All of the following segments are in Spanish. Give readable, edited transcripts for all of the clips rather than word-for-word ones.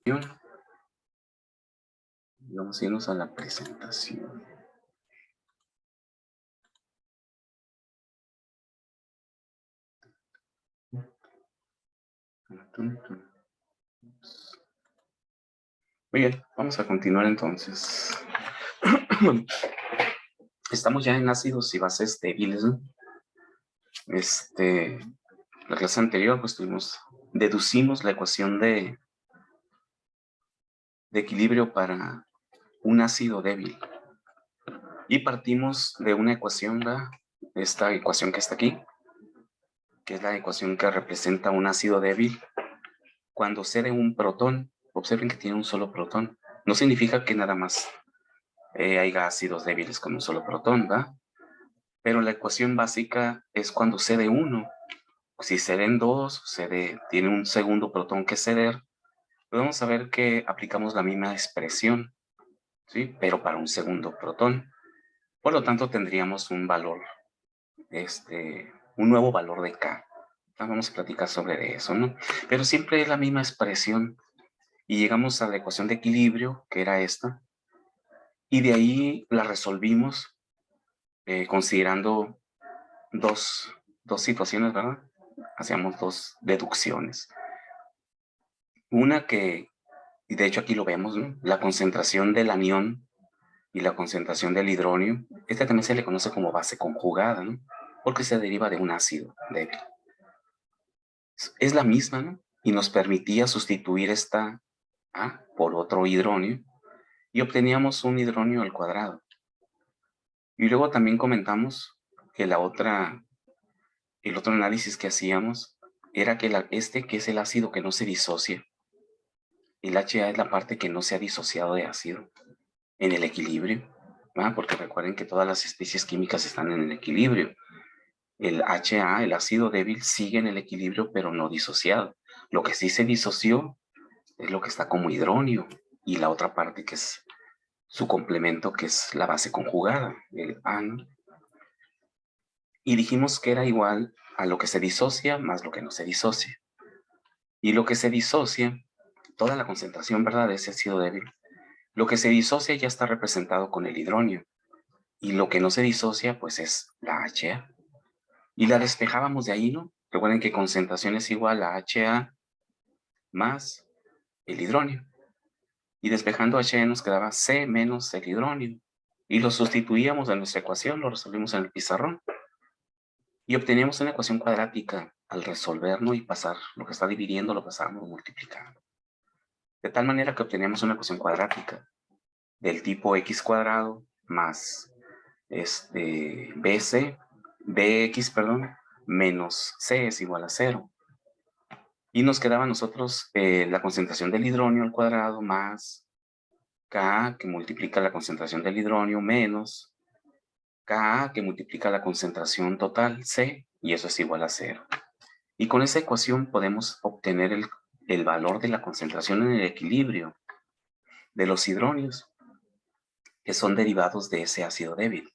Vamos a irnos a la presentación. Muy bien, vamos a continuar entonces. Estamos ya en ácidos y bases débiles, ¿no? La clase anterior, pues deducimos la ecuación de equilibrio para un ácido débil. Y partimos de una ecuación, ¿verdad? Esta ecuación que está aquí, que es la ecuación que representa un ácido débil. Cuando cede un protón, observen que tiene un solo protón. No significa que nada más haya ácidos débiles con un solo protón, ¿verdad? Pero la ecuación básica es cuando cede uno. Si ceden dos, tiene un segundo protón que ceder, podemos saber que aplicamos la misma expresión, ¿sí? Pero para un segundo protón. Por lo tanto, tendríamos un valor, un nuevo valor de K. Vamos a platicar sobre eso, ¿no? Pero siempre es la misma expresión. Y llegamos a la ecuación de equilibrio, que era esta. Y de ahí la resolvimos considerando dos situaciones, ¿verdad? Hacíamos dos deducciones. Una que, y de hecho aquí lo vemos, ¿no? La concentración del anión y la concentración del hidronio. Esta también se le conoce como base conjugada, ¿no? Porque se deriva de un ácido débil. Es la misma, ¿no? Y nos permitía sustituir esta A por otro hidronio y obteníamos un hidronio al cuadrado. Y luego también comentamos que el otro análisis que hacíamos era que que es el ácido que no se disocia. El HA es la parte que no se ha disociado de ácido en el equilibrio, ¿verdad? Porque recuerden que todas las especies químicas están en el equilibrio. El HA, el ácido débil, sigue en el equilibrio, pero no disociado. Lo que sí se disoció es lo que está como hidronio y la otra parte que es su complemento, que es la base conjugada, el AN. Y dijimos que era igual a lo que se disocia más lo que no se disocia. Y lo que se disocia, toda la concentración, ¿verdad?, de ese ácido débil, lo que se disocia ya está representado con el hidronio. Y lo que no se disocia, pues es la HA. Y la despejábamos de ahí, ¿no? Recuerden que concentración es igual a HA más el hidronio. Y despejando HA nos quedaba C menos el hidronio. Y lo sustituíamos en nuestra ecuación, lo resolvimos en el pizarrón. Y obteníamos una ecuación cuadrática al resolverlo y pasar lo que está dividiendo, lo pasábamos multiplicando. De tal manera que obteníamos una ecuación cuadrática del tipo x cuadrado más bx, perdón, menos c es igual a 0. Y nos quedaba a nosotros la concentración del hidronio al cuadrado más Ka, que multiplica la concentración del hidronio, menos Ka, que multiplica la concentración total, C, y eso es igual a 0. Y con esa ecuación podemos obtener el valor de la concentración en el equilibrio de los hidronios, que son derivados de ese ácido débil.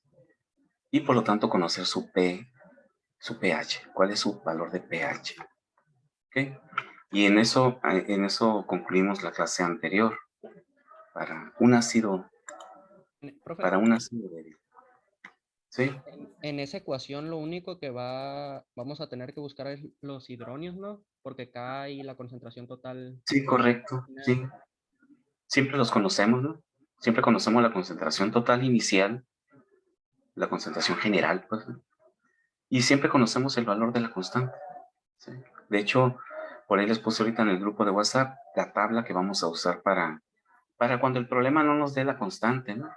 Y por lo tanto conocer su pH, cuál es su valor de pH. ¿Okay? Y en eso concluimos la clase anterior para un ácido, Profe, débil. ¿Sí? en esa ecuación lo único que vamos a tener que buscar es los hidronios, ¿no? Porque acá hay la concentración total. Sí, correcto. Sí. Siempre los conocemos, ¿no? Siempre conocemos la concentración total inicial, la concentración general, pues, ¿no? Y siempre conocemos el valor de la constante. ¿Sí? De hecho, por ahí les puse ahorita en el grupo de WhatsApp la tabla que vamos a usar para cuando el problema no nos dé la constante, ¿no?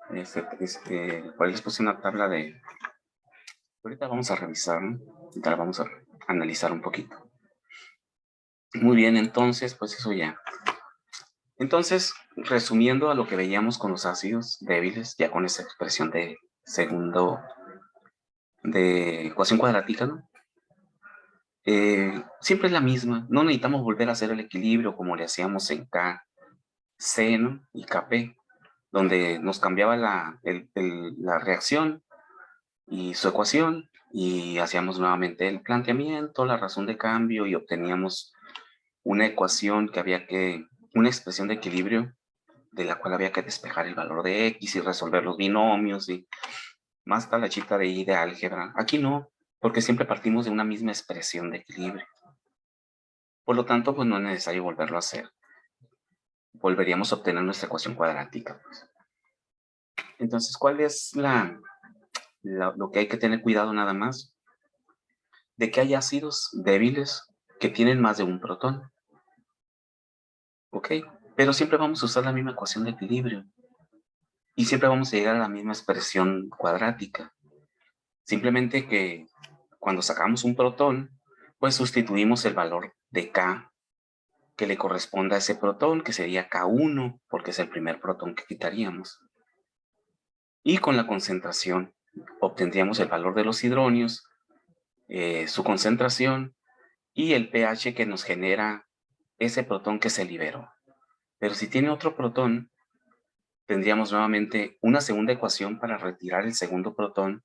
Por ahí les puse una tabla de... Ahorita vamos a revisar, ¿no? Ahorita la vamos a analizar un poquito. Muy bien, entonces, pues eso ya. Entonces, resumiendo a lo que veíamos con los ácidos débiles, ya con esa expresión de ecuación cuadrática, ¿no? Siempre es la misma. No necesitamos volver a hacer el equilibrio como le hacíamos en KC, ¿no? Y KP, donde nos cambiaba la reacción y su ecuación y hacíamos nuevamente el planteamiento, la razón de cambio y obteníamos una ecuación que había que una expresión de equilibrio de la cual había que despejar el valor de X y resolver los binomios y más talachita de I de álgebra. Aquí no, porque siempre partimos de una misma expresión de equilibrio. Por lo tanto, pues no es necesario volverlo a hacer. Volveríamos a obtener nuestra ecuación cuadrática. Pues. Entonces, ¿cuál es lo que hay que tener cuidado nada más? De que hay ácidos débiles que tienen más de un protón. ¿Ok? Pero siempre vamos a usar la misma ecuación de equilibrio. Y siempre vamos a llegar a la misma expresión cuadrática. Simplemente que cuando sacamos un protón, pues sustituimos el valor de K que le corresponda a ese protón, que sería K1, porque es el primer protón que quitaríamos. Y con la concentración obtendríamos el valor de los hidronios, su concentración y el pH que nos genera ese protón que se liberó. Pero si tiene otro protón, tendríamos nuevamente una segunda ecuación para retirar el segundo protón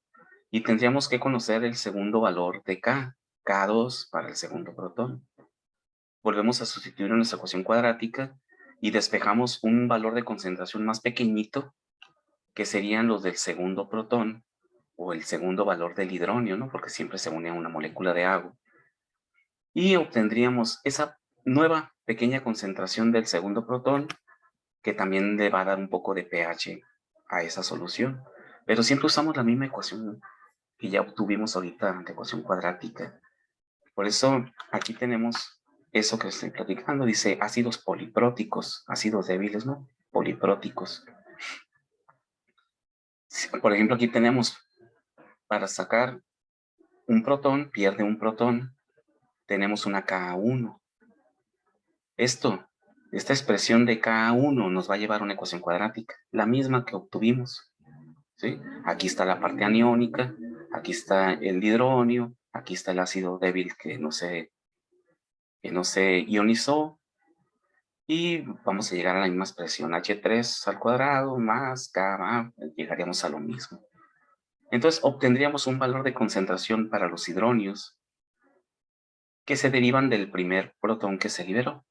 y tendríamos que conocer el segundo valor de K, K2 para el segundo protón. Volvemos a sustituir en nuestra ecuación cuadrática y despejamos un valor de concentración más pequeñito, que serían los del segundo protón o el segundo valor del hidronio, ¿no? Porque siempre se une a una molécula de agua. Y obtendríamos esa nueva pequeña concentración del segundo protón, que también le va a dar un poco de pH a esa solución. Pero siempre usamos la misma ecuación que ya obtuvimos ahorita, la ecuación cuadrática. Por eso aquí tenemos eso que estoy platicando. Dice ácidos polipróticos, ácidos débiles, ¿no? Polipróticos. Por ejemplo, aquí tenemos, para sacar un protón, pierde un protón, tenemos una Ka1. Esta expresión de Ka1 nos va a llevar a una ecuación cuadrática, la misma que obtuvimos. ¿Sí? Aquí está la parte aniónica, aquí está el hidronio, aquí está el ácido débil que no se ionizó, y vamos a llegar a la misma expresión, H3 al cuadrado más K, llegaríamos a lo mismo. Entonces obtendríamos un valor de concentración para los hidronios que se derivan del primer protón que se liberó.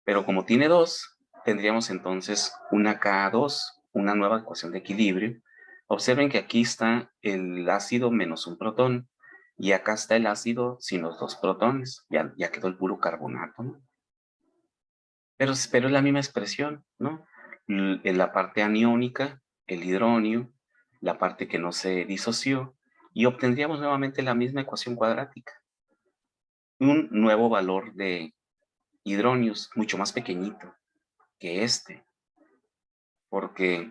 Pero como tiene dos, tendríamos entonces una K2, una nueva ecuación de equilibrio. Observen que aquí está el ácido menos un protón, y acá está el ácido sin los dos protones. Ya quedó el puro carbonato, ¿no? Pero es la misma expresión, ¿no? En la parte aniónica, el hidronio, la parte que no se disoció, y obtendríamos nuevamente la misma ecuación cuadrática. Un nuevo valor de hidronios, mucho más pequeñito que porque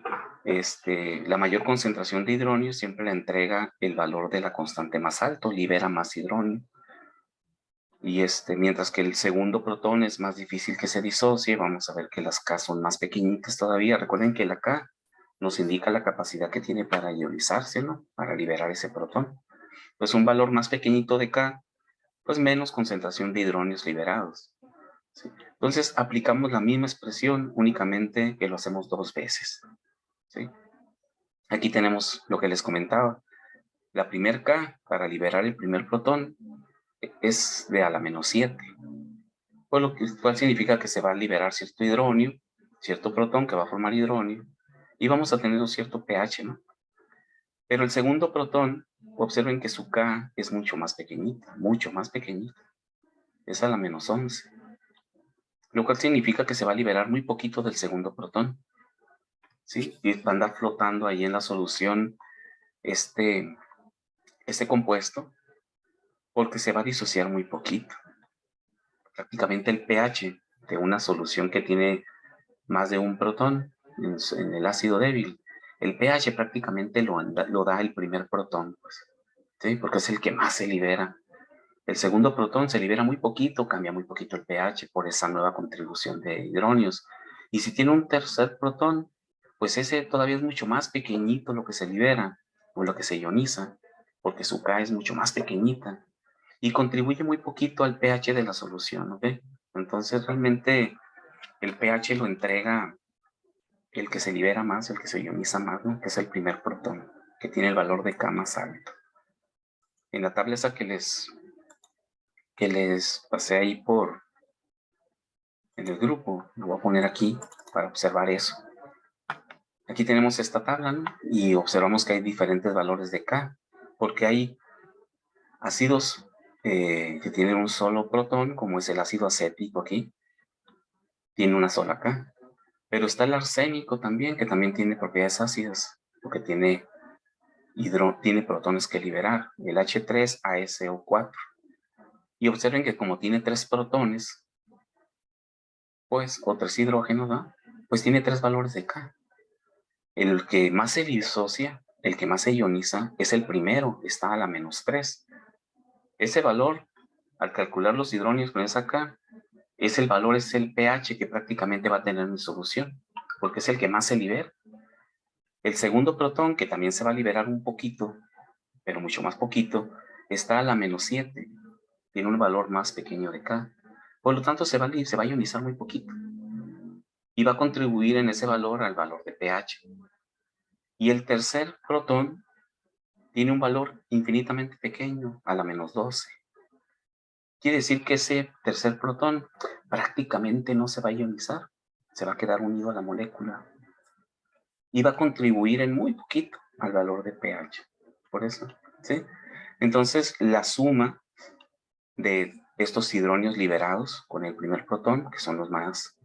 la mayor concentración de hidronio siempre le entrega el valor de la constante más alto, libera más hidronio. Y mientras que el segundo protón es más difícil que se disocie, vamos a ver que las K son más pequeñitas todavía. Recuerden que la K nos indica la capacidad que tiene para ionizarse, ¿no? Para liberar ese protón. Pues un valor más pequeñito de K, pues menos concentración de hidronios liberados. ¿Sí? Entonces aplicamos la misma expresión, únicamente que lo hacemos dos veces. ¿Sí? Aquí tenemos lo que les comentaba. La primer K, para liberar el primer protón, es de a la menos 7. Cual significa que se va a liberar cierto hidronio, cierto protón que va a formar hidronio, y vamos a tener un cierto pH, ¿no? Pero el segundo protón, observen que su K es mucho más pequeñita, es a la menos 11, lo cual significa que se va a liberar muy poquito del segundo protón, ¿sí? Y va a andar flotando ahí en la solución este compuesto, porque se va a disociar muy poquito. Prácticamente el pH de una solución que tiene más de un protón en el ácido débil, el pH prácticamente lo da el primer protón, pues, ¿sí? Porque es el que más se libera. El segundo protón se libera muy poquito, cambia muy poquito el pH por esa nueva contribución de hidronios. Y si tiene un tercer protón, pues ese todavía es mucho más pequeñito lo que se libera, o lo que se ioniza, porque su K es mucho más pequeñita y contribuye muy poquito al pH de la solución, ¿ok? Entonces realmente el pH lo entrega el que se libera más, el que se ioniza más, ¿no? Que es el primer protón, que tiene el valor de K más alto. En la tabla esa que les pasé ahí en el grupo. Lo voy a poner aquí para observar eso. Aquí tenemos esta tabla, ¿no? Y observamos que hay diferentes valores de K, porque hay ácidos que tienen un solo protón, como es el ácido acético aquí, tiene una sola K. Pero está el arsénico también, que también tiene propiedades ácidas, porque tiene protones que liberar, el H3ASO4. Y observen que como tiene 3 protones, pues, o 3 hidrógenos, ¿no? Pues tiene 3 valores de K. El que más se disocia, el que más se ioniza, es el primero, está a la -3. Ese valor, al calcular los hidrógenos con esa K, es el pH que prácticamente va a tener mi solución, porque es el que más se libera. El segundo protón, que también se va a liberar un poquito, pero mucho más poquito, está a la -7. Tiene un valor más pequeño de K. Por lo tanto, se va a ionizar muy poquito. Y va a contribuir en ese valor al valor de pH. Y el tercer protón tiene un valor infinitamente pequeño, a la -12. Quiere decir que ese tercer protón prácticamente no se va a ionizar. Se va a quedar unido a la molécula. Y va a contribuir en muy poquito al valor de pH. Por eso, ¿sí? Entonces, la suma de estos hidrógenos liberados con el primer protón, que son los más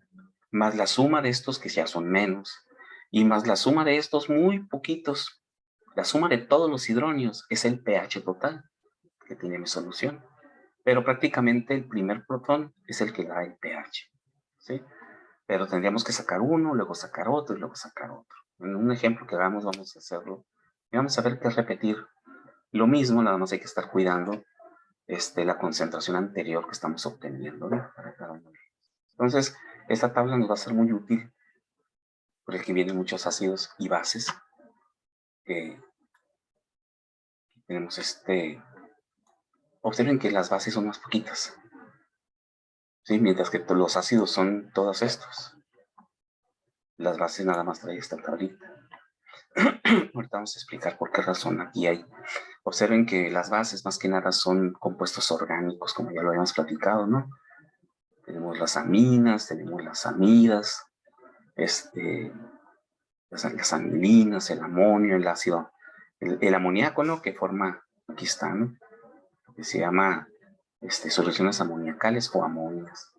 la suma de estos que ya son menos, y más la suma de estos muy poquitos, la suma de todos los hidrógenos es el pH total que tiene mi solución. Pero prácticamente el primer protón es el que da el pH, ¿sí? Pero tendríamos que sacar uno, luego sacar otro y luego sacar otro. En un ejemplo que hagamos vamos a hacerlo. Y vamos a ver que es repetir lo mismo, nada más hay que estar cuidando la concentración anterior que estamos obteniendo, ¿no? Para cada uno. Entonces, esta tabla nos va a ser muy útil porque aquí vienen muchos ácidos y bases. Tenemos observen que las bases son más poquitas, ¿sí? Mientras que los ácidos son todos estos. Las bases nada más trae esta tablita. Ahorita vamos a explicar por qué razón aquí hay. Observen que las bases más que nada son compuestos orgánicos, como ya lo habíamos platicado, ¿no? Tenemos las aminas, tenemos las amidas, las anilinas, el amonio, el ácido, el amoníaco, ¿no? Que forma, aquí está, ¿no? Que se llama soluciones amoniacales o amonias.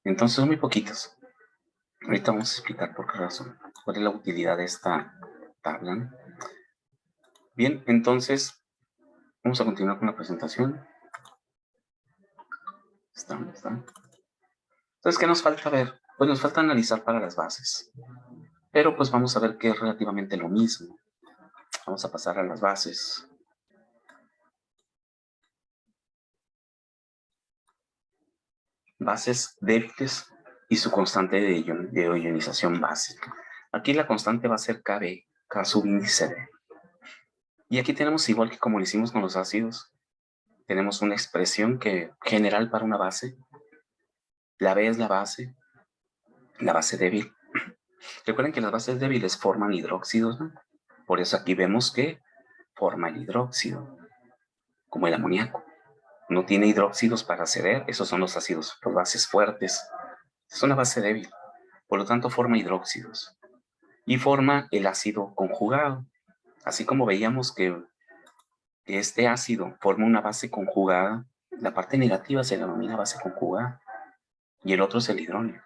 Entonces son muy poquitas. Ahorita vamos a explicar por qué razón, cuál es la utilidad de esta tabla, ¿no? Bien, entonces vamos a continuar con la presentación. ¿Está? Entonces, ¿qué nos falta ver? Pues nos falta analizar para las bases. Pero pues vamos a ver que es relativamente lo mismo. Vamos a pasar a las bases. Bases débiles y su constante de ionización básica. Aquí la constante va a ser KB, K subíndice D. Y aquí tenemos, igual que como lo hicimos con los ácidos, tenemos una expresión general para una base. La B es la base débil. Recuerden que las bases débiles forman hidróxidos, ¿no? Por eso aquí vemos que forma el hidróxido, como el amoníaco. No tiene hidróxidos para ceder, esos son los ácidos, las bases fuertes. Es una base débil, por lo tanto forma hidróxidos. Y forma el ácido conjugado. Así como veíamos que este ácido forma una base conjugada, la parte negativa se denomina base conjugada y el otro es el hidrógeno.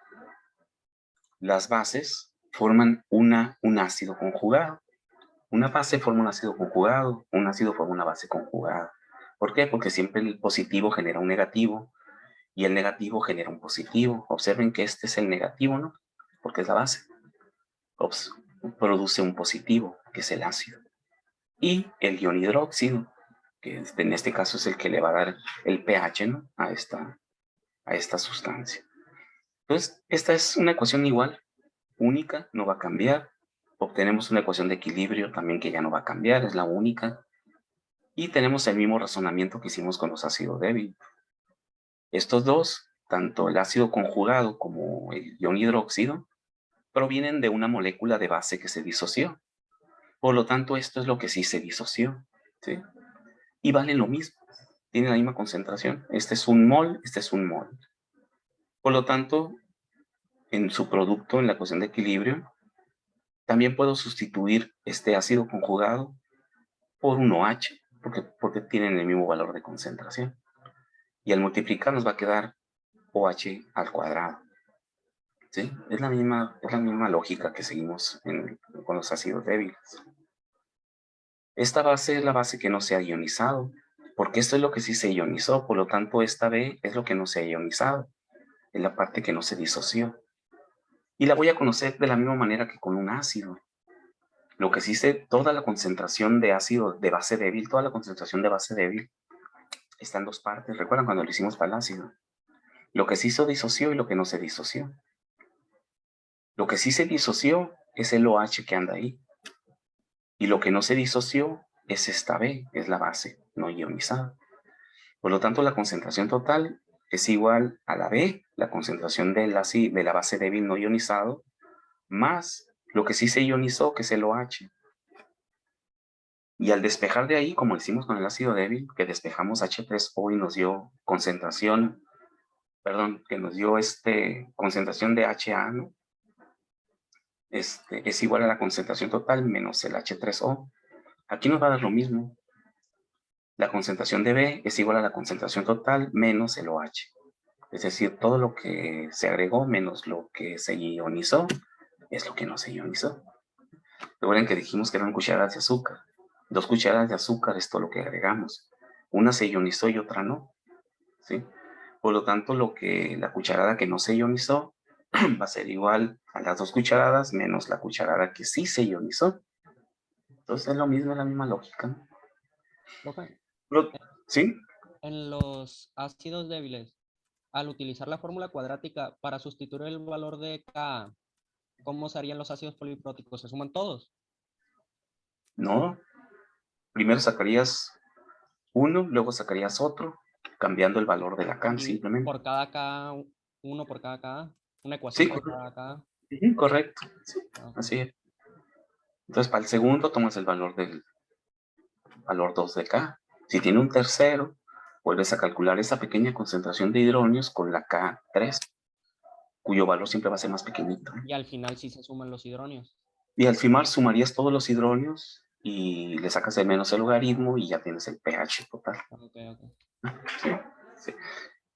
Las bases forman un ácido conjugado. Una base forma un ácido conjugado, un ácido forma una base conjugada. ¿Por qué? Porque siempre el positivo genera un negativo y el negativo genera un positivo. Observen que este es el negativo, ¿no? Porque es la base. Produce un positivo, que es el ácido. Y el ion hidróxido, que en este caso es el que le va a dar el pH, ¿no? a esta sustancia. Entonces, esta es una ecuación igual, única, no va a cambiar. Obtenemos una ecuación de equilibrio también que ya no va a cambiar, es la única. Y tenemos el mismo razonamiento que hicimos con los ácidos débiles. Estos dos, tanto el ácido conjugado como el ion hidróxido, provienen de una molécula de base que se disoció. Por lo tanto, esto es lo que sí se disoció, ¿sí? Y valen lo mismo, tienen la misma concentración. Este es un mol, este es un mol. Por lo tanto, en su producto, en la ecuación de equilibrio, también puedo sustituir este ácido conjugado por un OH, porque tienen el mismo valor de concentración. Y al multiplicar nos va a quedar OH al cuadrado. ¿Sí? Es la misma lógica que seguimos con los ácidos débiles. Esta base es la base que no se ha ionizado, porque esto es lo que sí se ionizó, por lo tanto esta B es lo que no se ha ionizado, es la parte que no se disoció. Y la voy a conocer de la misma manera que con un ácido. Lo que sí sé, toda la concentración de ácido de base débil, toda la concentración de base débil está en dos partes. ¿Recuerdan cuando lo hicimos para el ácido? Lo que sí se disoció y lo que no se disoció. Lo que sí se disoció es el OH que anda ahí. Y lo que no se disoció es esta B, es la base no ionizada. Por lo tanto, la concentración total es igual a la B, la concentración de la base débil no ionizado, más lo que sí se ionizó, que es el OH. Y al despejar de ahí, como hicimos con el ácido débil, que despejamos H3O y nos dio concentración, perdón, que nos dio concentración de HA, ¿no? Es igual a la concentración total menos el H3O. Aquí nos va a dar lo mismo. La concentración de B es igual a la concentración total menos el OH. Es decir, todo lo que se agregó menos lo que se ionizó es lo que no se ionizó. Recuerden que dijimos que eran cucharadas de azúcar. 2 cucharadas de azúcar es todo lo que agregamos. Una se ionizó y otra no. ¿Sí? Por lo tanto, la cucharada que no se ionizó va a ser igual a las 2 cucharadas menos la cucharada que sí se ionizó. Entonces es lo mismo, es la misma lógica, ¿no? Profe, ¿Sí? en los ácidos débiles, al utilizar la fórmula cuadrática para sustituir el valor de Ka, ¿cómo se harían los ácidos polipróticos? ¿Se suman todos? No. Primero sacarías uno, luego sacarías otro, cambiando el valor de la CAN Y simplemente. por cada K, uno por cada K, una Sí, ecuación por correcto. cada K. Correcto. Sí, Ah, ok. así es. Entonces, para el segundo tomas el valor del valor 2 de K. Si tiene un tercero, vuelves a calcular esa pequeña concentración de hidronios con la K3, cuyo valor siempre va a ser más pequeñito. Y al final sí se suman los hidronios. Y al final sumarías todos los hidronios y le sacas el menos el logaritmo y ya tienes el pH total. Ok, ok. Sí, sí.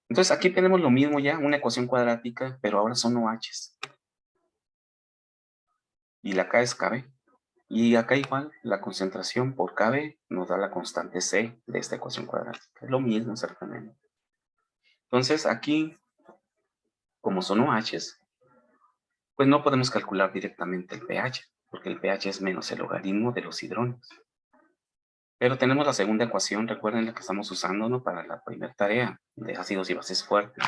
Entonces aquí tenemos lo mismo ya, una ecuación cuadrática, pero ahora son OHs. Y la K es KB. Y acá igual, la concentración por KB nos da la constante C de esta ecuación cuadrática. Es lo mismo exactamente. Entonces aquí, como son OHs, pues no podemos calcular directamente el pH, porque el pH es menos el logaritmo de los hidrones. Pero tenemos la segunda ecuación, recuerden la que estamos usando, ¿no? Para la primera tarea de ácidos y bases fuertes.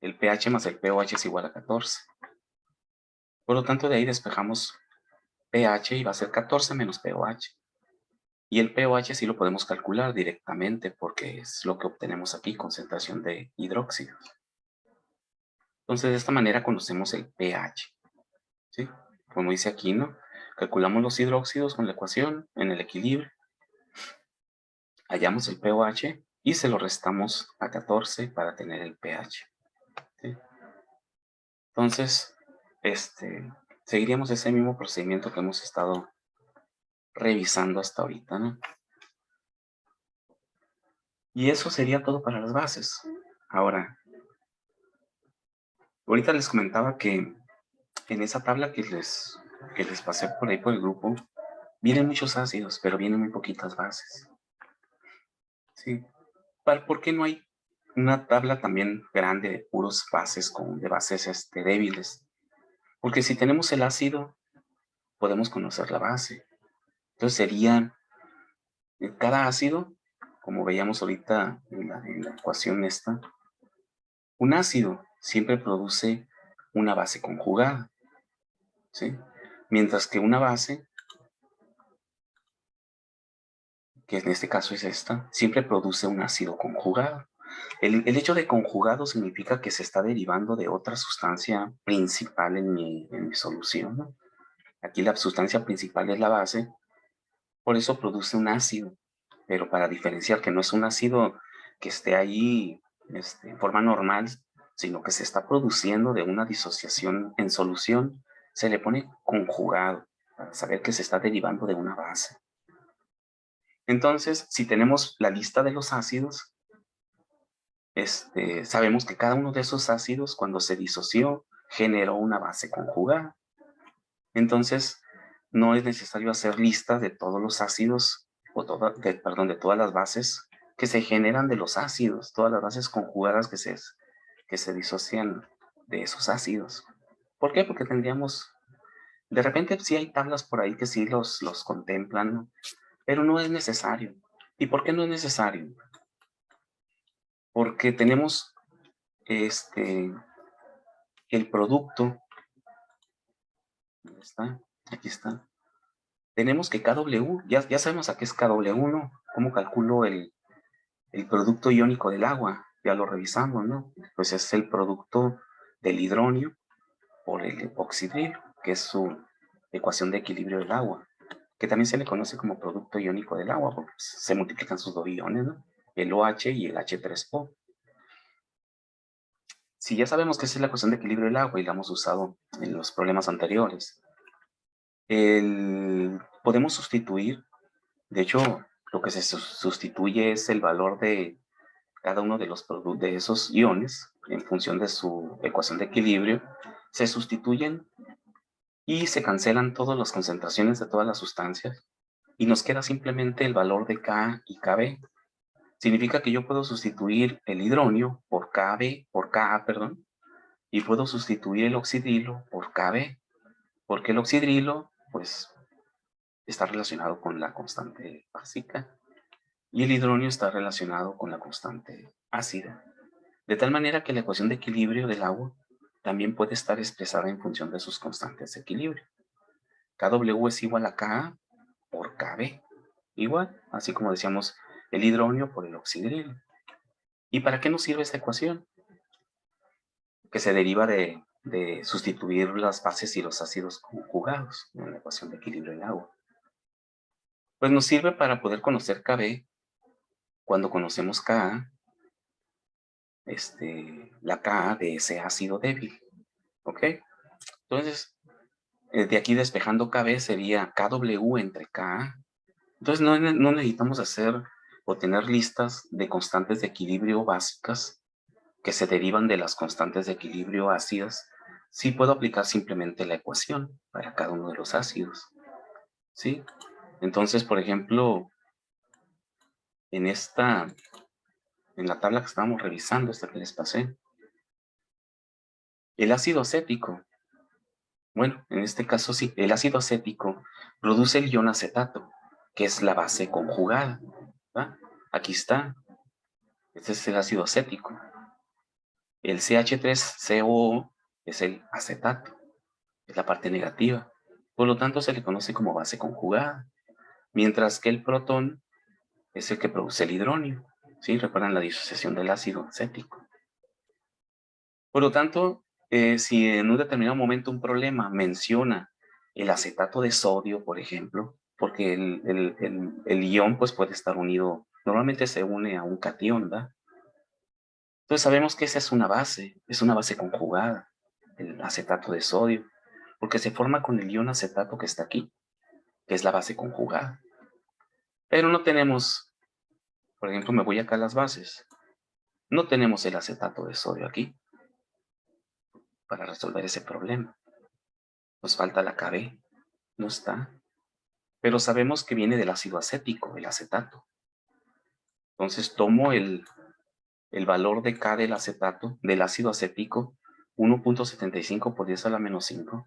El pH más el pOH es igual a 14. Por lo tanto, de ahí despejamos pH y va a ser 14 menos pOH. Y el pOH sí lo podemos calcular directamente porque es lo que obtenemos aquí, concentración de hidróxidos. Entonces, de esta manera conocemos el pH. ¿Sí? Como dice aquí, ¿no? Calculamos los hidróxidos con la ecuación en el equilibrio. Hallamos el pOH y se lo restamos a 14 para tener el pH. ¿Sí? Entonces, seguiríamos ese mismo procedimiento que hemos estado revisando hasta ahorita, ¿no? Y eso sería todo para las bases. Ahora, ahorita les comentaba que en esa tabla que les pasé por ahí por el grupo, vienen muchos ácidos, pero vienen muy poquitas bases. ¿Sí? ¿Por qué no hay una tabla también grande de puros bases, de bases débiles? Porque si tenemos el ácido, podemos conocer la base. Entonces sería cada ácido, como veíamos ahorita en la ecuación esta, un ácido siempre produce una base conjugada, ¿sí? Mientras que una base, que en este caso es esta, siempre produce un ácido conjugado. El hecho de conjugado significa que se está derivando de otra sustancia principal en mi solución, ¿no? Aquí la sustancia principal es la base, por eso produce un ácido, pero para diferenciar que no es un ácido que esté ahí en forma normal, sino que se está produciendo de una disociación en solución, se le pone conjugado para saber que se está derivando de una base. Entonces, si tenemos la lista de los ácidos, sabemos que cada uno de esos ácidos, cuando se disoció, generó una base conjugada. Entonces, no es necesario hacer lista de todos los ácidos, o de todas las bases que se generan de los ácidos, todas las bases conjugadas que se disocian de esos ácidos. ¿Por qué? Porque tendríamos, de repente sí hay tablas por ahí que sí los contemplan, ¿no? Pero no es necesario. ¿Y por qué no es necesario? Porque tenemos el producto. ¿Dónde está? Aquí está. Tenemos que Kw, ya sabemos a qué es Kw, ¿no? ¿Cómo calculo el producto iónico del agua? Ya lo revisamos, ¿no? Pues es el producto del hidronio por el epoxidrilo, que es su ecuación de equilibrio del agua, que también se le conoce como producto iónico del agua, porque se multiplican sus dos iones, ¿no? El OH y el H3O. Si ya sabemos que esa es la ecuación de equilibrio del agua y la hemos usado en los problemas anteriores, podemos sustituir, de hecho, lo que se sustituye es el valor de cada uno de de esos iones en función de su ecuación de equilibrio, se sustituyen y se cancelan todas las concentraciones de todas las sustancias y nos queda simplemente el valor de K y Kb. Significa que yo puedo sustituir el hidronio por Ka, perdón, y puedo sustituir el oxidrilo por Kb, porque el oxidrilo, pues, está relacionado con la constante básica y el hidronio está relacionado con la constante ácida. De tal manera que la ecuación de equilibrio del agua también puede estar expresada en función de sus constantes de equilibrio. Kw es igual a Ka por Kb. Igual, así como decíamos, el hidronio por el oxidrilo. ¿Y para qué nos sirve esta ecuación? Que se deriva de sustituir las bases y los ácidos conjugados en la ecuación de equilibrio del agua. Pues nos sirve para poder conocer Kb. Cuando conocemos Ka, la Ka de ese ácido débil. ¿Ok? Entonces, de aquí despejando Kb sería Kw entre Ka. Entonces no necesitamos hacer o tener listas de constantes de equilibrio básicas que se derivan de las constantes de equilibrio ácidas. Sí puedo aplicar simplemente la ecuación para cada uno de los ácidos. ¿Sí? Entonces, por ejemplo, en la tabla que estábamos revisando, esta que les pasé, el ácido acético, bueno, en este caso sí, el ácido acético produce el ion acetato, que es la base conjugada. ¿Va? Aquí está. Este es el ácido acético. El CH3COO es el acetato, es la parte negativa. Por lo tanto, se le conoce como base conjugada. Mientras que el protón es el que produce el hidronio. ¿Sí? Recuerdan la disociación del ácido acético. Por lo tanto, si en un determinado momento un problema menciona el acetato de sodio, por ejemplo, porque el ion pues, puede estar unido, normalmente se une a un catión, ¿verdad? Entonces sabemos que esa es una base conjugada, el acetato de sodio, porque se forma con el ion acetato que está aquí, que es la base conjugada. Pero no tenemos, por ejemplo, me voy acá a las bases, no tenemos el acetato de sodio aquí para resolver ese problema. Nos falta la Kb, no está. Pero sabemos que viene del ácido acético, el acetato. Entonces tomo el valor de K del acetato, del ácido acético, 1.75 por 10 a la menos 5.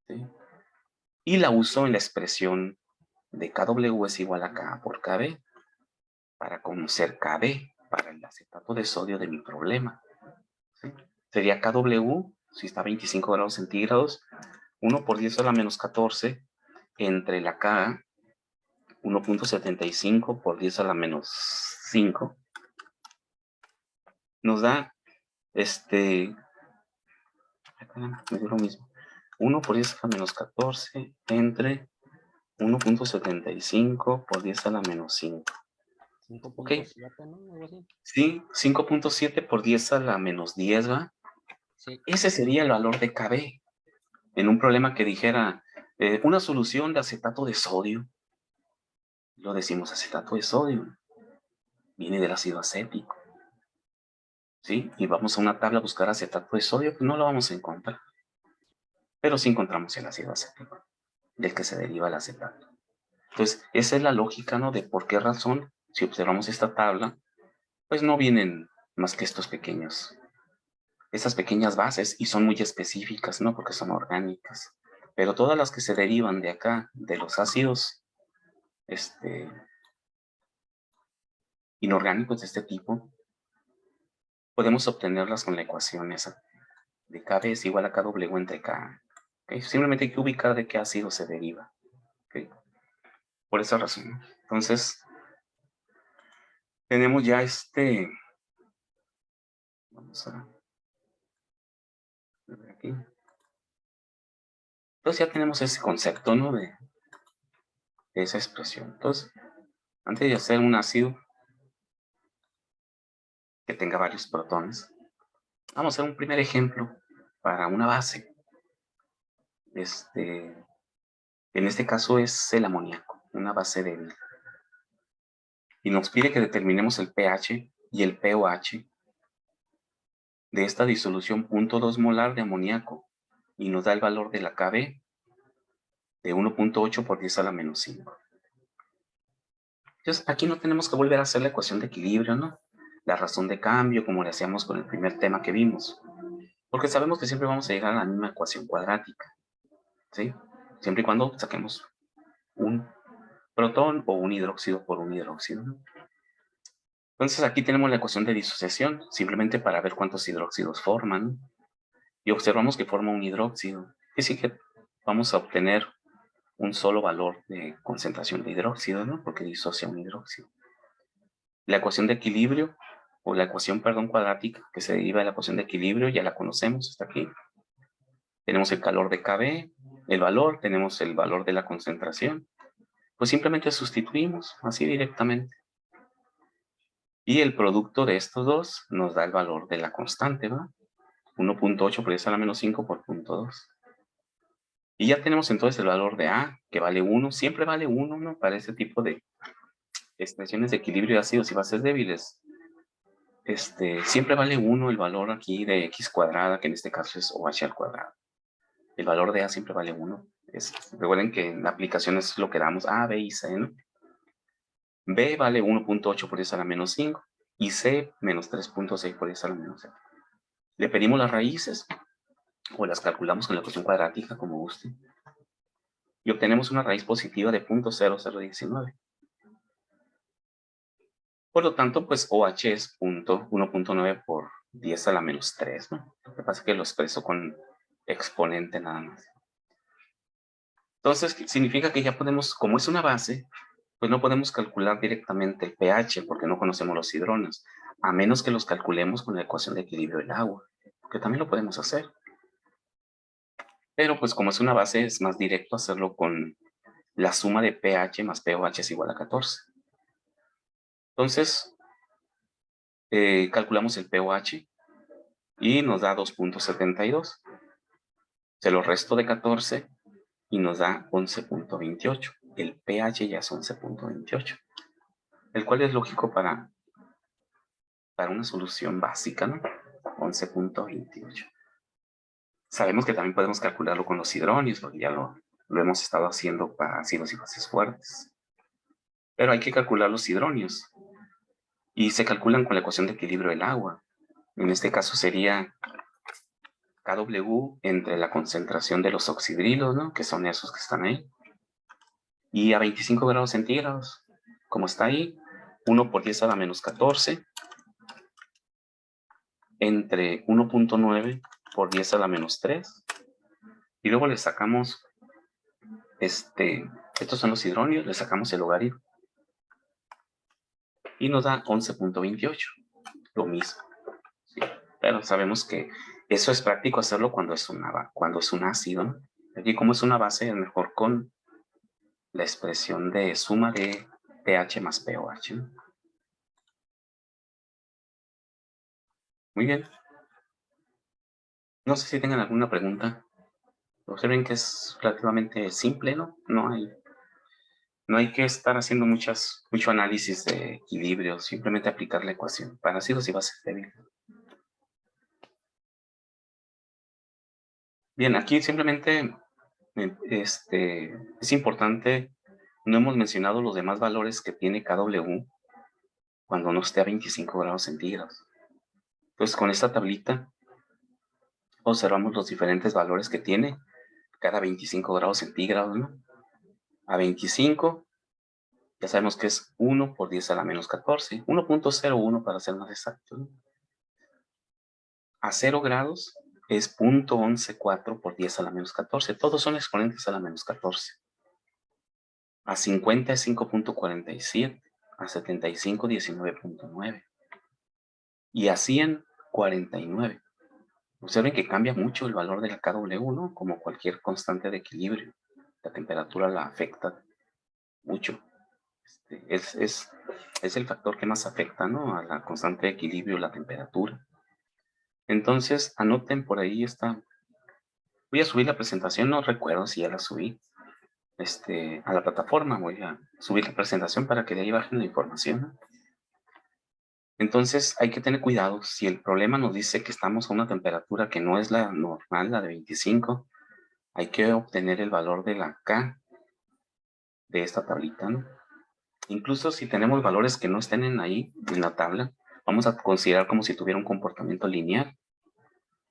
¿Sí? Y la uso en la expresión de Kw es igual a K por Kb, para conocer Kb, para el acetato de sodio de mi problema. ¿Sí? Sería Kw, si está a 25 grados centígrados, 1 por 10 a la menos 14, entre la K, 1.75 por 10 a la menos 5, nos da, me dio lo mismo, 1 por 10 a la menos 14 entre 1.75 por 10 a la menos 5. Ok, 5.7, ¿no? Algo así. sí, 5.7 por 10 a la menos 10, ¿va? Sí. Ese sería el valor de Kb. En un problema que dijera una solución de acetato de sodio, lo decimos acetato de sodio, viene del ácido acético, ¿sí? Y vamos a una tabla a buscar acetato de sodio, pues no lo vamos a encontrar, pero sí encontramos el ácido acético, del que se deriva el acetato. Entonces, esa es la lógica, ¿no? De por qué razón, si observamos esta tabla, pues no vienen más que esas pequeñas bases, y son muy específicas, ¿no? Porque son orgánicas. Pero todas las que se derivan de acá, de los ácidos, inorgánicos de este tipo, podemos obtenerlas con la ecuación esa de Kb es igual a Kw entre K. ¿Okay? Simplemente hay que ubicar de qué ácido se deriva. ¿Okay? Por esa razón, ¿no? Entonces, tenemos ya vamos a ver aquí. Entonces ya tenemos ese concepto, ¿no? De esa expresión. Entonces, antes de hacer un ácido que tenga varios protones, vamos a hacer un primer ejemplo para una base. En este caso es el amoníaco, una base débil. Y nos pide que determinemos el pH y el pOH de esta disolución 0.2 molar de amoníaco, y nos da el valor de la Kb de 1.8 por 10 a la menos 5. Entonces, aquí no tenemos que volver a hacer la ecuación de equilibrio, ¿no? La razón de cambio, como le hacíamos con el primer tema que vimos. Porque sabemos que siempre vamos a llegar a la misma ecuación cuadrática, ¿sí? Siempre y cuando saquemos un protón o un hidróxido por un hidróxido, ¿no? Entonces aquí tenemos la ecuación de disociación, simplemente para ver cuántos hidróxidos forman, ¿no? Y observamos que forma un hidróxido. Es decir, que vamos a obtener un solo valor de concentración de hidróxido, ¿no? Porque disocia un hidróxido. La ecuación de equilibrio, o la ecuación, perdón, cuadrática, que se deriva de la ecuación de equilibrio, ya la conocemos, está aquí. Tenemos el calor de Kb, el valor, tenemos el valor de la concentración. Pues simplemente sustituimos, así directamente. Y el producto de estos dos nos da el valor de la constante, ¿va? 1.8 por 10 a la menos 5 por 0.2. Y ya tenemos entonces el valor de A, que vale 1. Siempre vale 1, ¿no? Para este tipo de expresiones de equilibrio de ácidos y bases débiles. Siempre vale 1 el valor aquí de x cuadrada, que en este caso es OH al cuadrado. El valor de A siempre vale 1. Recuerden que en la aplicación es lo que damos A, B y C, ¿no? B vale 1.8 por 10 a la menos 5 y C menos 3.6 por 10 a la menos 7. Le pedimos las raíces o las calculamos con la ecuación cuadrática, como guste. Y obtenemos una raíz positiva de 0.0019. Por lo tanto, pues OH es 1.9 por 10 a la menos 3, ¿no? Lo que pasa es que lo expreso con exponente nada más. Entonces, significa que ya podemos, como es una base, pues no podemos calcular directamente el pH porque no conocemos los hidrones, a menos que los calculemos con la ecuación de equilibrio del agua, que también lo podemos hacer. Pero pues como es una base, es más directo hacerlo con la suma de pH más pOH es igual a 14. Entonces, calculamos el pOH y nos da 2.72. Se lo resto de 14 y nos da 11.28. El pH ya es 11.28, el cual es lógico para una solución básica, ¿no? 11.28. Sabemos que también podemos calcularlo con los hidronios, porque ya lo hemos estado haciendo para ácidos y bases fuertes. Pero hay que calcular los hidronios. Y se calculan con la ecuación de equilibrio del agua. En este caso sería Kw entre la concentración de los oxidrilos, ¿no? Que son esos que están ahí. Y a 25 grados centígrados, como está ahí, 1 por 10 a la menos 14, entre 1.9 por 10 a la menos 3. Y luego le sacamos, estos son los hidronios, le sacamos el logaritmo. Y nos da 11.28, lo mismo. ¿Sí? Pero sabemos que eso es práctico hacerlo cuando es un ácido, ¿no? Aquí como es una base, es mejor con la expresión de suma de pH más pOH, ¿no? Muy bien. No sé si tengan alguna pregunta. Observen que es relativamente simple, ¿no? No hay que estar haciendo mucho análisis de equilibrio, simplemente aplicar la ecuación para ácidos y bases débiles. Bien, aquí simplemente es importante, no hemos mencionado los demás valores que tiene KW cuando no esté a 25 grados centígrados. Entonces, con esta tablita observamos los diferentes valores que tiene cada 25 grados centígrados, ¿no? A 25, ya sabemos que es 1 por 10 a la menos 14, 1.01 para ser más exacto, ¿no? A 0 grados es 0.114 por 10 a la menos 14. Todos son exponentes a la menos 14. A 50 es 5.47. A 75, 19.9. Y a 100, 49. Observen que cambia mucho el valor de la KW, ¿no? Como cualquier constante de equilibrio. La temperatura la afecta mucho. Es el factor que más afecta, ¿no? A la constante de equilibrio, la temperatura. Entonces, anoten por ahí esta. Voy a subir la presentación, no recuerdo si ya la subí a la plataforma. Voy a subir la presentación para que de ahí bajen la información, ¿no? Entonces hay que tener cuidado. Si el problema nos dice que estamos a una temperatura que no es la normal, la de 25, hay que obtener el valor de la K de esta tablita, ¿no? Incluso si tenemos valores que no estén ahí en la tabla, vamos a considerar como si tuviera un comportamiento lineal.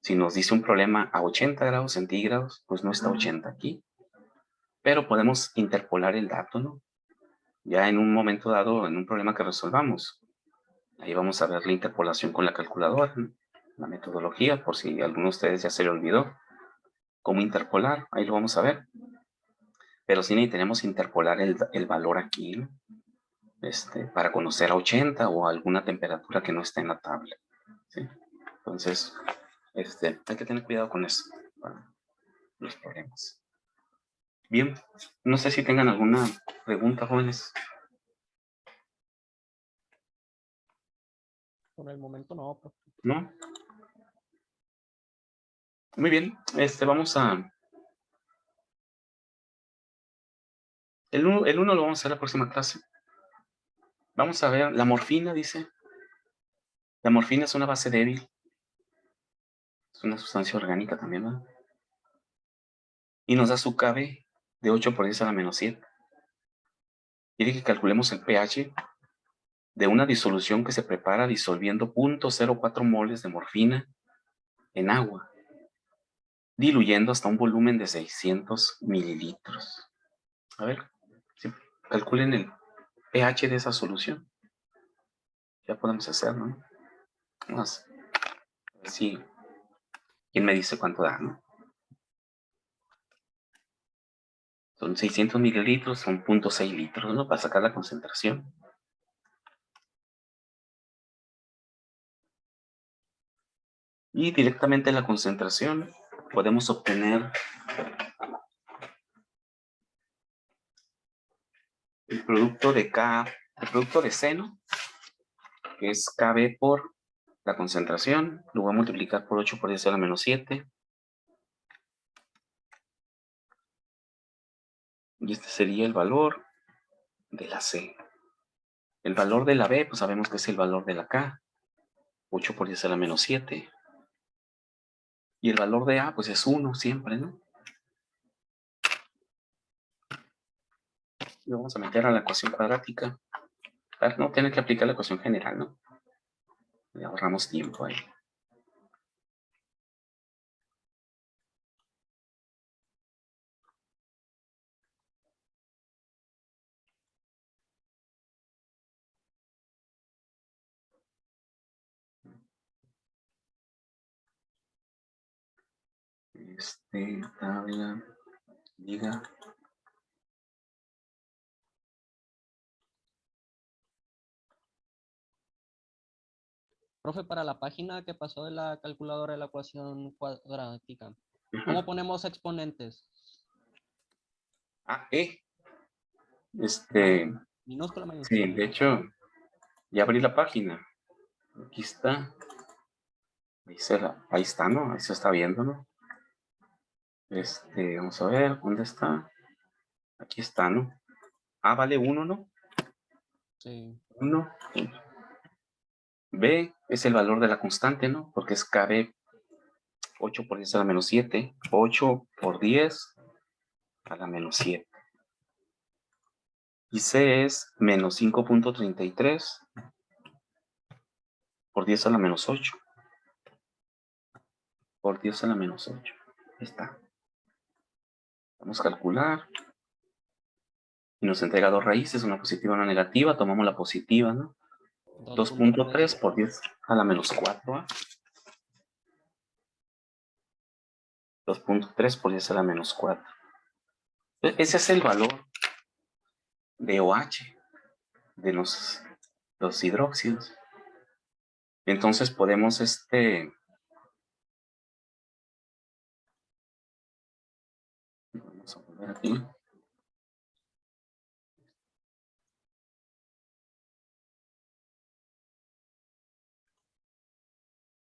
Si nos dice un problema a 80 grados centígrados, pues no está 80 aquí. Pero podemos interpolar el dato, ¿no? Ya en un momento dado, en un problema que resolvamos. Ahí vamos a ver la interpolación con la calculadora, ¿no? La metodología, por si a alguno de ustedes ya se le olvidó cómo interpolar, ahí lo vamos a ver. Pero sí necesitamos interpolar el valor aquí, ¿no? Para conocer a 80 o alguna temperatura que no esté en la tabla, ¿sí? Entonces, hay que tener cuidado con eso para los problemas. Bien, no sé si tengan alguna pregunta, jóvenes. Por el momento no, profe. ¿No? Muy bien, vamos a... El 1 lo vamos a hacer la próxima clase. Vamos a ver, la morfina, dice. La morfina es una base débil. Es una sustancia orgánica también, ¿verdad? Y nos da su KB de 8 por 10 a la menos 7. Quiere que calculemos el pH de una disolución que se prepara disolviendo 0.04 moles de morfina en agua, diluyendo hasta un volumen de 600 mililitros. A ver, sí, calculen el pH de esa solución. Ya podemos hacerlo, ¿no? Vamos a ver si... ¿Quién me dice cuánto da, no? Son 600 mililitros, son 0.6 litros, ¿no? Para sacar la concentración. Y directamente la concentración podemos obtener el producto de K, el producto de C, ¿no? Que es KB por la concentración. Lo voy a multiplicar por 8 por 10 a la menos 7. Y este sería el valor de la C. El valor de la B, pues sabemos que es el valor de la K. 8 por 10 a la menos 7. Y el valor de A, pues es 1 siempre, ¿no? Lo vamos a meter a la ecuación cuadrática. Para no tener que aplicar la ecuación general, ¿no? Le ahorramos tiempo ahí. Tabla, liga. Profe, para la página que pasó de la calculadora de la ecuación cuadrática, ¿cómo ponemos exponentes? Ah, E. Minúscula, Sí, mayúscula. de hecho, ya abrí la página. Aquí está. Ahí está, ¿no? Ahí se está viendo, ¿no? Vamos a ver, ¿dónde está? Aquí está, ¿no? A vale 1, ¿no? Sí. 1. B es el valor de la constante, ¿no? Porque es KB 8 por 10 a la menos 7. 8 por 10 a la menos 7. Y C es menos 5.33 por 10 a la menos 8. Por 10 a la menos 8. Ahí está. Vamos a calcular. Y nos entrega dos raíces, una positiva y una negativa. Tomamos la positiva, ¿no? 2.3 por 10 a la menos 4. ¿eh? 2.3 por 10 a la menos 4. Ese es el valor de OH de los hidróxidos. Entonces podemos vamos a poner aquí.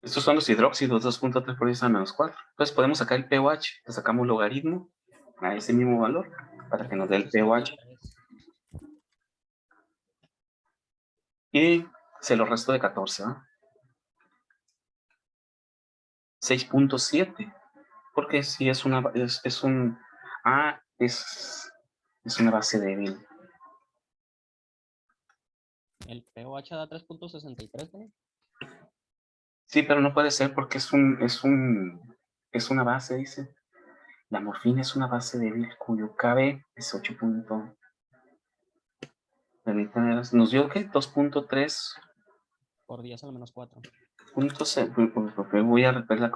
Estos son los hidróxidos, 2.3 por 10 a la menos 4. Entonces podemos sacar el pOH, le sacamos logaritmo a ese mismo valor para que nos dé el pOH. Y se lo resto de 14, ¿no? 6.7, porque si es una, es un, es una base débil. El pOH da 3.63, ¿no? Sí, pero no puede ser porque es una base, dice. La morfina es una base débil cuyo KB es 8. Permítanme, nos dio ¿qué? 2.3 Por 10 a la menos 4. voy a repetir la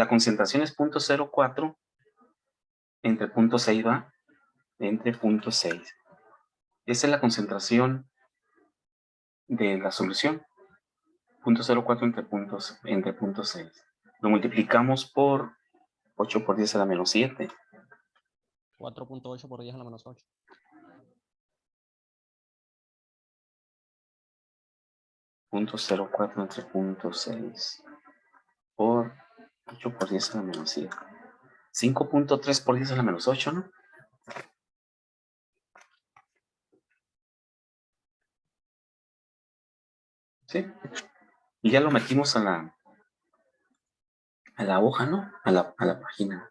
concentración es 0.04 entre 0.6, ¿va? Entre 0.6. Esa es la concentración de la solución. 0.04 entre 0.6. Lo multiplicamos por 8 por 10 a la menos 7. 4.8 por 10 a la menos 8. 0.04 entre 0.6 por 8 por 10 a la menos 7. 5.3 por 10 a la menos 8, ¿no? Sí. Y ya lo metimos a la hoja, ¿no? A la página.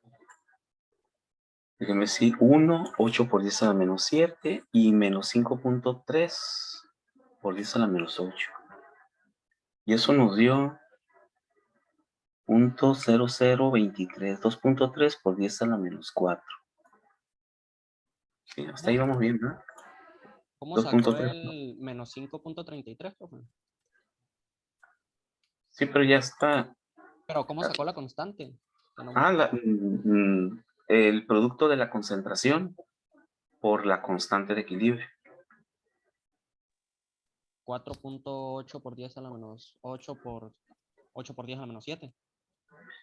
Déjenme decir 1, 8 por 10 a la menos 7 y menos 5.3 por 10 a la menos 8. Y eso nos dio 0.0023, 2.3 por 10 a la menos 4. Sí, hasta ahí vamos bien, ¿no? ¿Cómo sacó 2.3. el menos 5.33, profe? Sí, pero ya está. Pero ¿cómo sacó la constante? Que no me- Ah, el producto de la concentración por la constante de equilibrio. 4.8 por 10 a la menos 8 por 10 a la menos 7.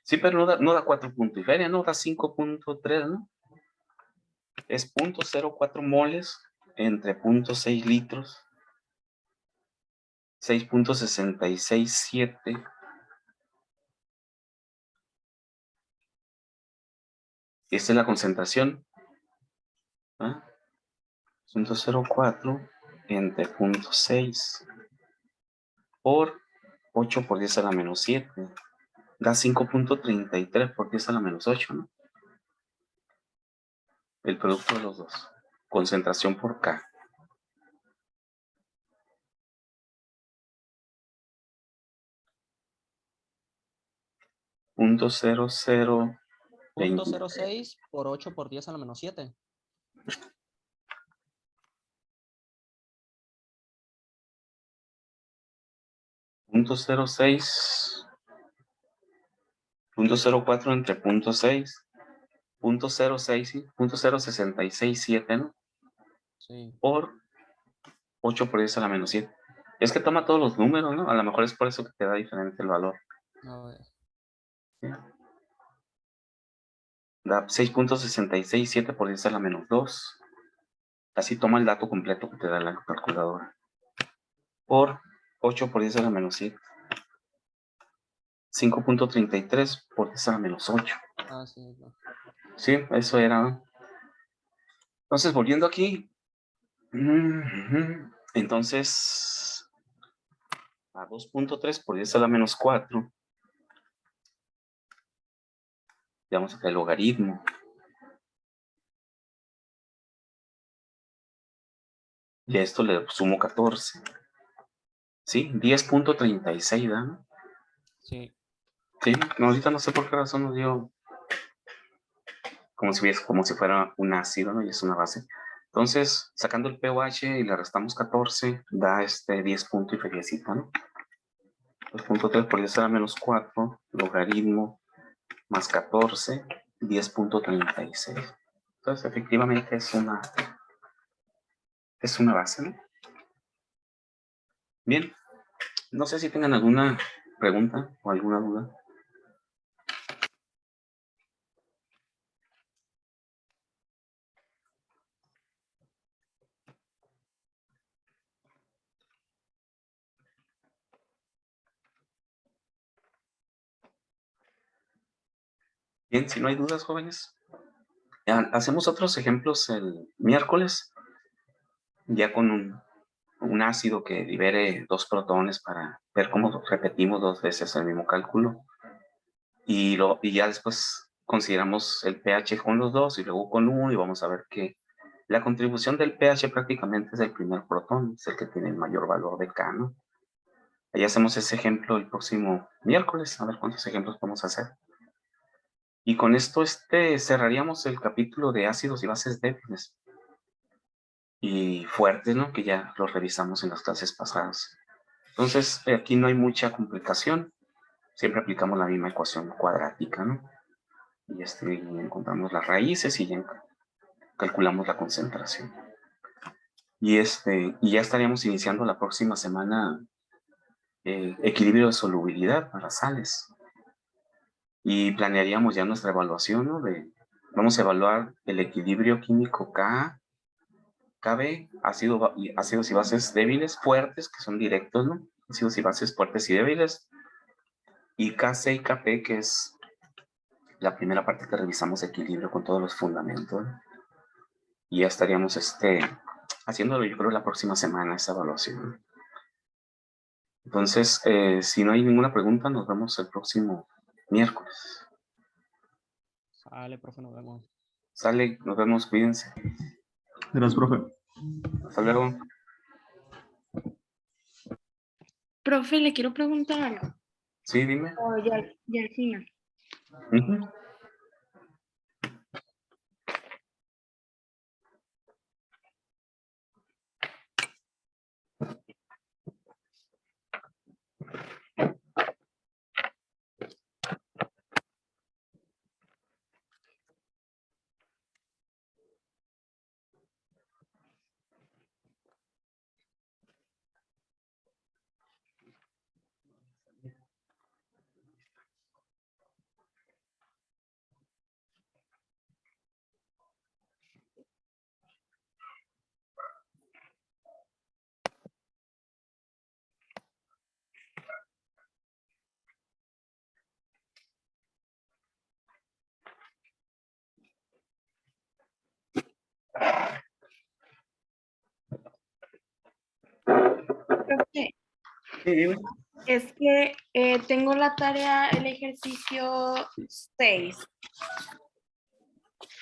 Sí, pero no da 4 puntos y feria, no da 5.3, ¿no? Es 0.04 moles entre 0.6 litros, 6.667. Esta es la concentración. ¿Ah? 0.04 entre 0.6 por 8 por 10 a la menos 7. Da 5.33 por 10 a la menos 8, ¿no? El producto de los dos. Concentración por K. 0.0020. 0.06 por 8 por 10 a la menos 7. 0.06. 0.04 entre 0.6. 0.06, ¿sí? 0.0667, ¿no? Sí. Por 8 por 10 a la menos 7. Es que toma todos los números, ¿no? A lo mejor es por eso que te da diferente el valor. A ver. ¿Sí? Da 6.667 por 10 a la menos 2. Así toma el dato completo que te da la calculadora. Por 8 por 10 a la menos 7. 5.33 por 10 a la menos 8. Ah, sí. No. Sí, eso era. Entonces, volviendo aquí. Entonces, a 2.3 por 10 a la menos 4. Ya vamos a hacer el logaritmo. Y a esto le sumo 14. ¿Sí? 10.36, ¿verdad? Sí. Sí, no, ahorita no sé por qué razón nos dio como si fuera un ácido, ¿no? Y es una base. Entonces, sacando el pOH y le restamos 14, da 10 puntos y feriecita, ¿no? 2.3 por 10 a la menos 4, logaritmo más 14, 10.36. Entonces, efectivamente es una base, ¿no? Bien, no sé si tengan alguna pregunta o alguna duda. Bien, si no hay dudas, jóvenes, hacemos otros ejemplos el miércoles, ya con un ácido que libere 2 protones para ver cómo repetimos 2 veces el mismo cálculo. Y ya después consideramos el pH con los dos y luego con uno, y vamos a ver que la contribución del pH prácticamente es el primer protón, es el que tiene el mayor valor de K, ¿no? Ahí hacemos ese ejemplo el próximo miércoles, a ver cuántos ejemplos podemos hacer. Y con esto cerraríamos el capítulo de ácidos y bases débiles y fuertes, ¿no? Que ya los revisamos en las clases pasadas. Entonces, aquí no hay mucha complicación. Siempre aplicamos la misma ecuación cuadrática, ¿no? Y encontramos las raíces y ya calculamos la concentración. Y ya estaríamos iniciando la próxima semana equilibrio de solubilidad para sales. Y planearíamos ya nuestra evaluación, ¿no? Vamos a evaluar el equilibrio químico K, KB, ácidos y bases débiles, fuertes, que son directos, ¿no? Ácidos y bases fuertes y débiles. Y KC y KP, que es la primera parte que revisamos equilibrio con todos los fundamentos, ¿no? Y ya estaríamos haciéndolo, yo creo, la próxima semana, esa evaluación. Entonces, si no hay ninguna pregunta, nos vemos el próximo miércoles. Sale, profe, nos vemos. Sale, nos vemos, cuídense. Gracias, profe. Hasta luego. Profe, le quiero preguntar algo. Sí, dime. O ya al final. Uh-huh. Profe, Sí, dime. es que tengo la tarea, el ejercicio 6,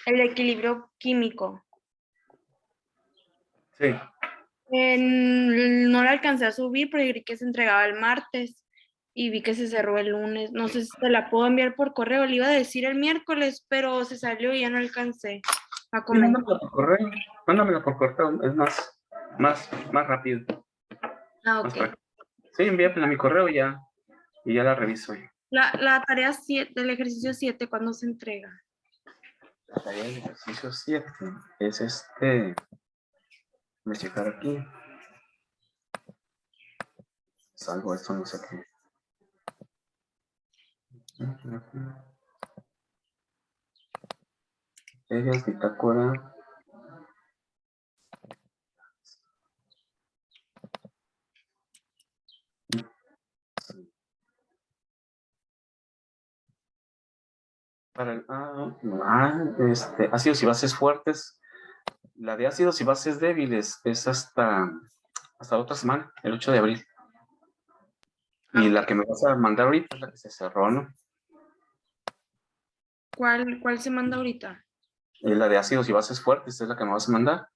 el equilibrio químico. Sí. No la alcancé a subir porque creí que se entregaba el martes y vi que se cerró el lunes. No sé si te la puedo enviar por correo. Le iba a decir el miércoles, pero se salió y ya no alcancé a Sí, comentar. mándamela por correo. Mándamela por correo, es más rápido. Ah, Más ok. práctico. Sí, envíamela a mi correo y ya la reviso. La tarea 7, del ejercicio 7, ¿cuándo se entrega? La tarea del ejercicio 7 es voy a checar aquí. Salvo esto, no sé qué. Ellas, bitácora. Para el, ácidos y bases fuertes. La de ácidos y bases débiles es hasta la otra semana, el 8 de abril. Y la que me vas a mandar ahorita es la que se cerró, ¿no? ¿Cuál se manda ahorita? La de ácidos y bases fuertes es la que me vas a mandar.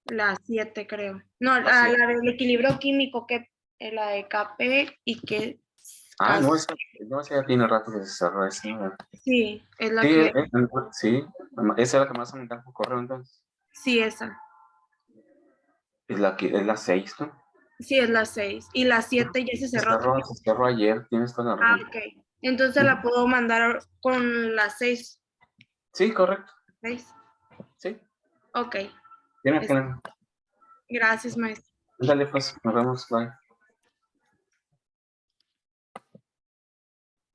La 7, creo. No, La siete. la del equilibrio químico, que la de KP y que... No, esa ya tiene rato que se cerró esa. Sí, es la Sí, que... sí, esa es la que me vas a mandar por correo entonces. Sí, esa. Es la 6, ¿no? Sí, es la 6. Y la 7 ya se cerró. Se cerró ayer, tienes toda la razón. Ok. Entonces la puedo mandar con la 6. Sí, correcto. 6. Sí. Ok. Tiene que. Gracias, maestro. Dale, pues, nos vemos, bye.